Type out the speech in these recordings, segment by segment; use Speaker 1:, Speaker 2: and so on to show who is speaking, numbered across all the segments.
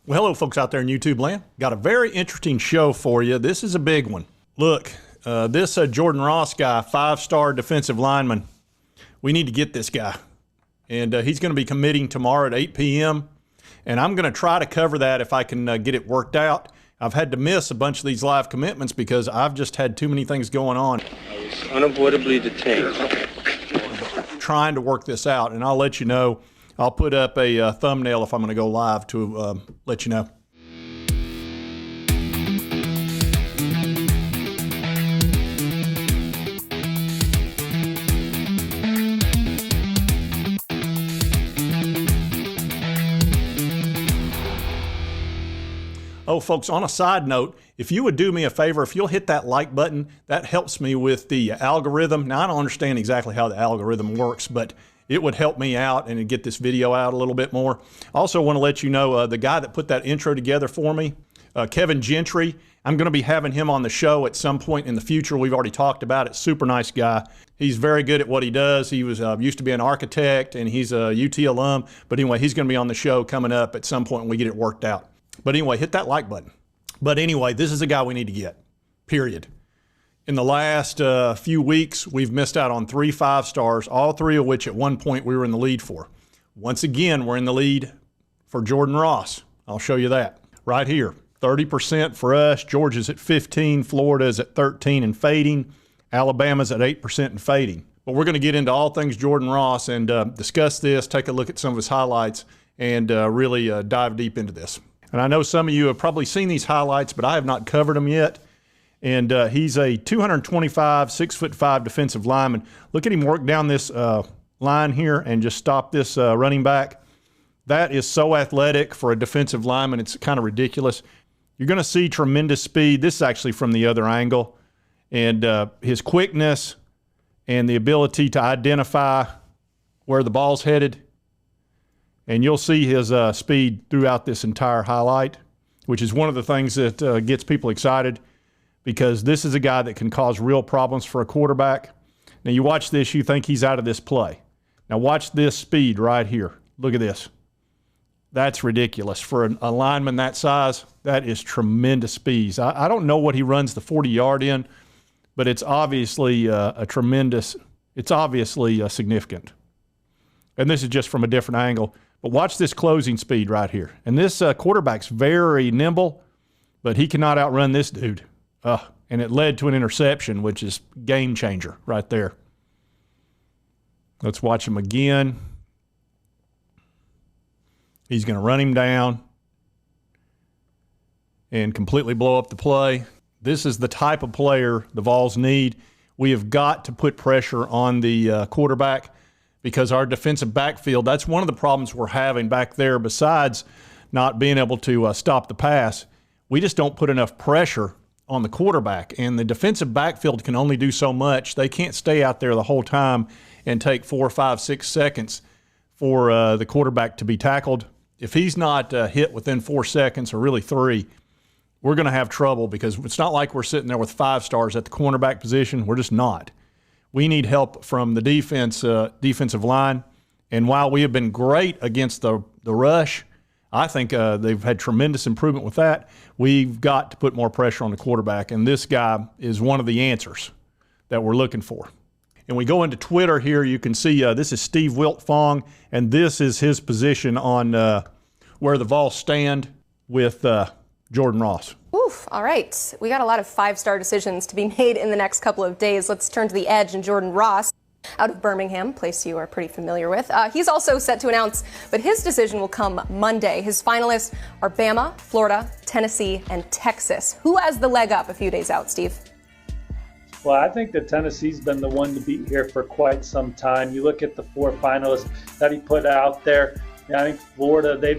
Speaker 1: Well, hello, folks out there in YouTube land. Got a very interesting show for you. This is a big one. Look, this Jordan Ross guy, 5-star defensive lineman, we need to get this guy. And he's going to be committing tomorrow at 8 p.m. And I'm going to try to cover that if I can get it worked out. I've had to miss a bunch of these live commitments because I've just had too many things going on.
Speaker 2: I was unavoidably detained.
Speaker 1: Trying to work this out, and I'll let you know. I'll put up a thumbnail if I'm going to go live to let you know. Oh, folks, on a side note, if you would do me a favor, if you'll hit that like button, that helps me with the algorithm. Now, I don't understand exactly how the algorithm works, but it would help me out and get this video out a little bit more. I also want to let you know the guy that put that intro together for me, Kevin Gentry, I'm going to be having him on the show at some point in the future. We've already talked about it. Super nice guy. He's very good at what he does. He was used to be an architect, and he's a UT alum. But anyway, he's going to be on the show coming up at some point when we get it worked out. But anyway, hit that like button. But anyway, this is a guy we need to get, period. In the last few weeks, we've missed out on 3 5-stars, all 3 of which at one point we were in the lead for. Once again, we're in the lead for Jordan Ross. I'll show you that right here. 30% for us. Georgia's at 15. Florida's at 13 and fading. Alabama's at 8% and fading. But we're going to get into all things Jordan Ross and discuss this, take a look at some of his highlights, and really dive deep into this. And I know some of you have probably seen these highlights, but I have not covered them yet. And he's a 225, 6'5" defensive lineman. Look at him work down this line here and just stop this running back. That is so athletic for a defensive lineman. It's kind of ridiculous. You're going to see tremendous speed. This is actually from the other angle. And his quickness and the ability to identify where the ball's headed. And you'll see his speed throughout this entire highlight, which is one of the things that gets people excited, because this is a guy that can cause real problems for a quarterback. Now, you watch this, you think he's out of this play. Now, watch this speed right here. Look at this. That's ridiculous. For a lineman that size, that is tremendous speed. I don't know what he runs the 40-yard in, but it's obviously it's obviously significant. And this is just from a different angle. But watch this closing speed right here. And this quarterback's very nimble, but he cannot outrun this dude. And it led to an interception, which is game changer right there. Let's watch him again. He's going to run him down and completely blow up the play. This is the type of player the Vols need. We have got to put pressure on the quarterback, because our defensive backfield, that's one of the problems we're having back there besides not being able to stop the pass. We just don't put enough pressure on the quarterback, and the defensive backfield can only do so much. They can't stay out there the whole time and take 4, 5, 6 seconds for the quarterback to be tackled. If he's not hit within 4 seconds, or really 3, we're going to have trouble, because it's not like we're sitting there with 5 stars at the cornerback position. We're just not. We need help from the defensive line. And while we have been great against the rush, I think they've had tremendous improvement with that. We've got to put more pressure on the quarterback, and this guy is one of the answers that we're looking for. And we go into Twitter here. You can see this is Steve Wiltfong, and this is his position on where the Vols stand with Jordan Ross.
Speaker 3: Oof, all right. We got a lot of 5-star decisions to be made in the next couple of days. Let's turn to the edge and Jordan Ross out of Birmingham, place you are pretty familiar with. He's also set to announce, but his decision will come Monday. His finalists are Bama, Florida, Tennessee, and Texas. Who has the leg up a few days out, Steve?
Speaker 4: Well, I think that Tennessee's been the one to beat here for quite some time. You look at the 4 finalists that he put out there. Yeah, I think Florida, they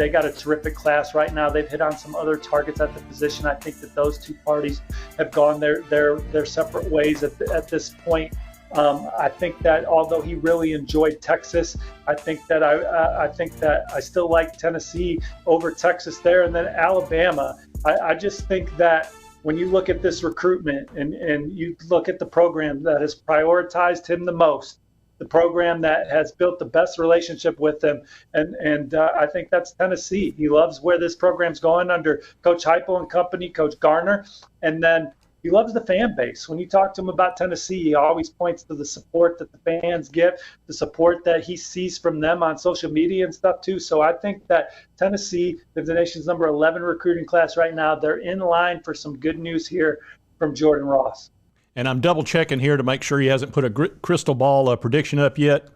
Speaker 4: got a terrific class right now. They've hit on some other targets at the position. I think that those two parties have gone their separate ways at this point. I think that although he really enjoyed Texas, I think that I still like Tennessee over Texas there. And then Alabama, I just think that when you look at this recruitment and you look at the program that has prioritized him the most, the program that has built the best relationship with them. And I think that's Tennessee. He loves where this program's going under Coach Heupel and company, Coach Garner. And then he loves the fan base. When you talk to him about Tennessee, he always points to the support that the fans give, the support that he sees from them on social media and stuff too. So I think that Tennessee is the nation's number 11 recruiting class right now. They're in line for some good news here from Jordan Ross.
Speaker 1: And I'm double checking here to make sure he hasn't put a crystal ball prediction up yet.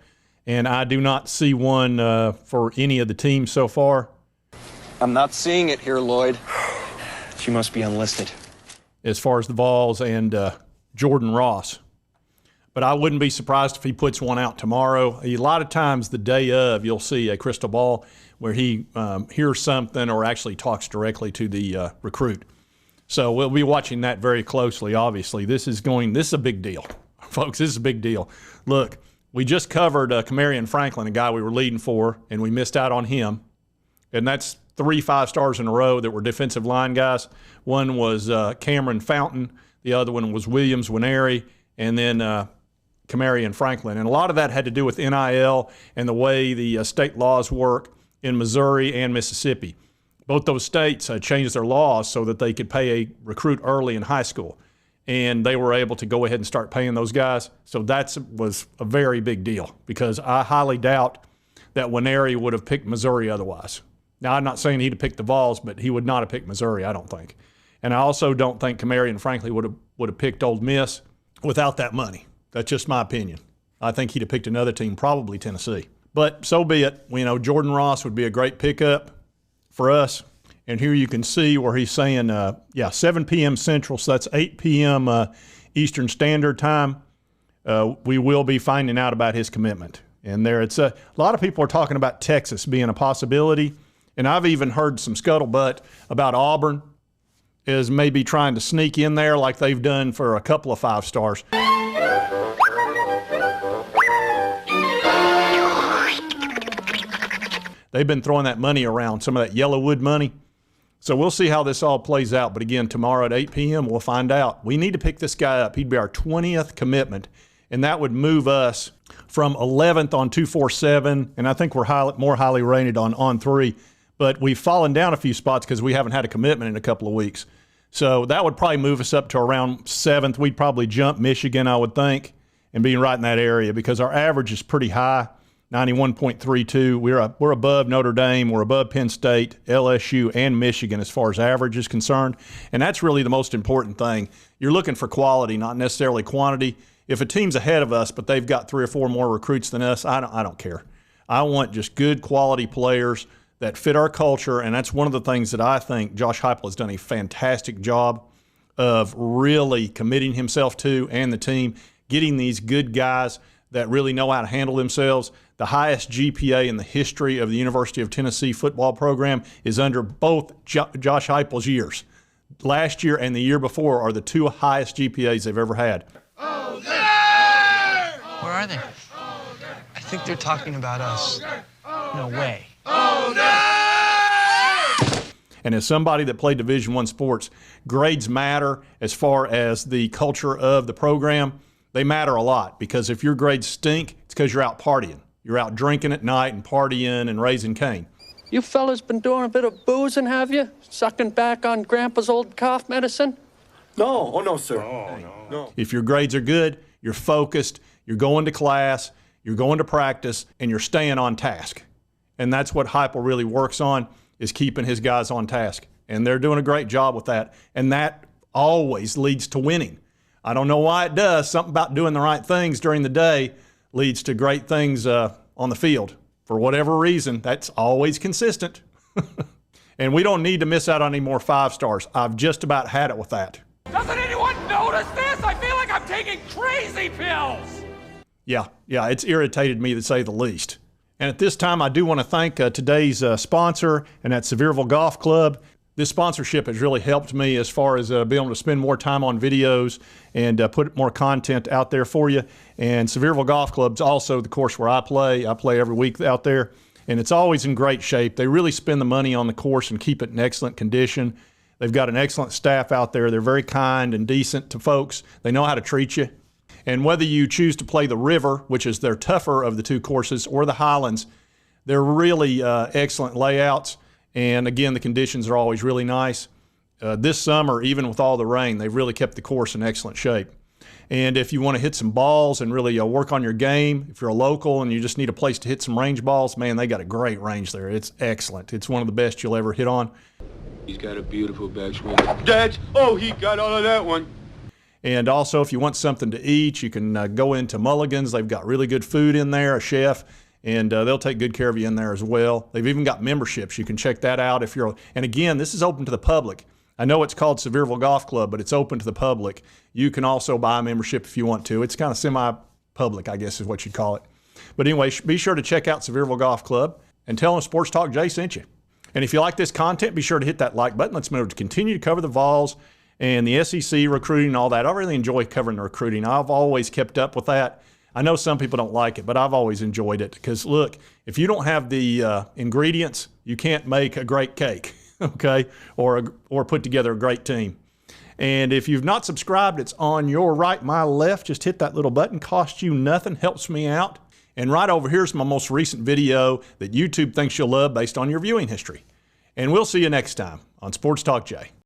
Speaker 1: And I do not see one for any of the teams so far.
Speaker 5: I'm not seeing it here, Lloyd. She must be unlisted.
Speaker 1: As far as the Vols and Jordan Ross. But I wouldn't be surprised if he puts one out tomorrow. A lot of times the day of, you'll see a crystal ball where he hears something or actually talks directly to the recruit. So we'll be watching that very closely, obviously. This is a big deal. Folks, this is a big deal. Look, we just covered Camarion Franklin, a guy we were leading for, and we missed out on him. And that's 3 5-stars in a row that were defensive line guys. One was Cameron Fountain. The other one was Williams Winery. And then Camarion Franklin. And a lot of that had to do with NIL and the way the state laws work in Missouri and Mississippi. Both those states changed their laws so that they could pay a recruit early in high school. And they were able to go ahead and start paying those guys. So that was a very big deal because I highly doubt that Winery would have picked Missouri otherwise. Now, I'm not saying he'd have picked the Vols, but he would not have picked Missouri, I don't think. And I also don't think Camarion Franklin would have picked Ole Miss without that money. That's just my opinion. I think he'd have picked another team, probably Tennessee. But so be it. You know, Jordan Ross would be a great pickup for us. And here you can see where he's saying, 7 p.m. Central, so that's 8 p.m. Eastern Standard Time. We will be finding out about his commitment. And there, it's a lot of people are talking about Texas being a possibility. And I've even heard some scuttlebutt about Auburn is maybe trying to sneak in there like they've done for a couple of 5-stars. They've been throwing that money around, some of that Yellowwood money. So we'll see how this all plays out. But again, tomorrow at 8 p.m., we'll find out. We need to pick this guy up. He'd be our 20th commitment, and that would move us from 11th on 247, and I think we're more highly rated on 3. But we've fallen down a few spots because we haven't had a commitment in a couple of weeks. So that would probably move us up to around 7th. We'd probably jump Michigan, I would think, and be right in that area because our average is pretty high, 91.32. We're above Notre Dame. We're above Penn State, LSU, and Michigan as far as average is concerned. And that's really the most important thing. You're looking for quality, not necessarily quantity. If a team's ahead of us, but they've got 3 or 4 more recruits than us, I don't care. I want just good quality players that fit our culture, and that's one of the things that I think Josh Heupel has done a fantastic job of really committing himself to and the team, getting these good guys that really know how to handle themselves. The highest GPA in the history of the University of Tennessee football program is under both Josh Heupel's years. Last year and the year before are the 2 highest GPAs they've ever had.
Speaker 6: Where are they? I think they're talking about us. No way.
Speaker 1: And as somebody that played Division I sports, grades matter as far as the culture of the program. They matter a lot because if your grades stink, it's because you're out partying. You're out drinking at night and partying and raising Cain.
Speaker 7: You fellas been doing a bit of boozing, have you? Sucking back on Grandpa's old cough medicine?
Speaker 8: No, oh no, sir. No.
Speaker 1: If your grades are good, you're focused, you're going to class, you're going to practice, and you're staying on task. And that's what Heupel really works on, is keeping his guys on task. And they're doing a great job with that. And that always leads to winning. I don't know why it does. Something about doing the right things during the day leads to great things on the field. For whatever reason, that's always consistent. And we don't need to miss out on any more 5-stars. I've just about had it with that.
Speaker 9: Doesn't anyone notice this? I feel like I'm taking crazy pills.
Speaker 1: Yeah, it's irritated me to say the least. And at this time, I do want to thank today's sponsor, and that's Sevierville Golf Club. This sponsorship has really helped me as far as being able to spend more time on videos and put more content out there for you. And Sevierville Golf Club's also the course where I play. I play every week out there, and it's always in great shape. They really spend the money on the course and keep it in excellent condition. They've got an excellent staff out there. They're very kind and decent to folks. They know how to treat you. And whether you choose to play the River, which is their tougher of the two courses, or the Highlands, they're really excellent layouts. And again, the conditions are always really nice. This summer, even with all the rain, they've really kept the course in excellent shape. And if you want to hit some balls and really work on your game, if you're a local and you just need a place to hit some range balls, man, they got a great range there. It's excellent. It's one of the best you'll ever hit on.
Speaker 2: He's got a beautiful backswing. Dad, oh, he got all of that one.
Speaker 1: And also, if you want something to eat, you can go into Mulligan's. They've got really good food in there, a chef, and they'll take good care of you in there as well. They've even got memberships. You can check that out if you're. And again, this is open to the public. I know it's called Sevierville Golf Club, but it's open to the public. You can also buy a membership if you want to. It's kind of semi-public, I guess is what you'd call it. But anyway, be sure to check out Sevierville Golf Club and tell them Sports Talk Jay sent you. And if you like this content, be sure to hit that like button. Let's move to continue to cover the Vols and the SEC recruiting and all that. I really enjoy covering the recruiting. I've always kept up with that. I know some people don't like it, but I've always enjoyed it because, look, if you don't have the ingredients, you can't make a great cake. Okay, or put together a great team. And if you've not subscribed, it's on your right, my left. Just hit that little button. Costs you nothing, helps me out. And right over here is my most recent video that YouTube thinks you'll love based on your viewing history. And we'll see you next time on Sports Talk Jay.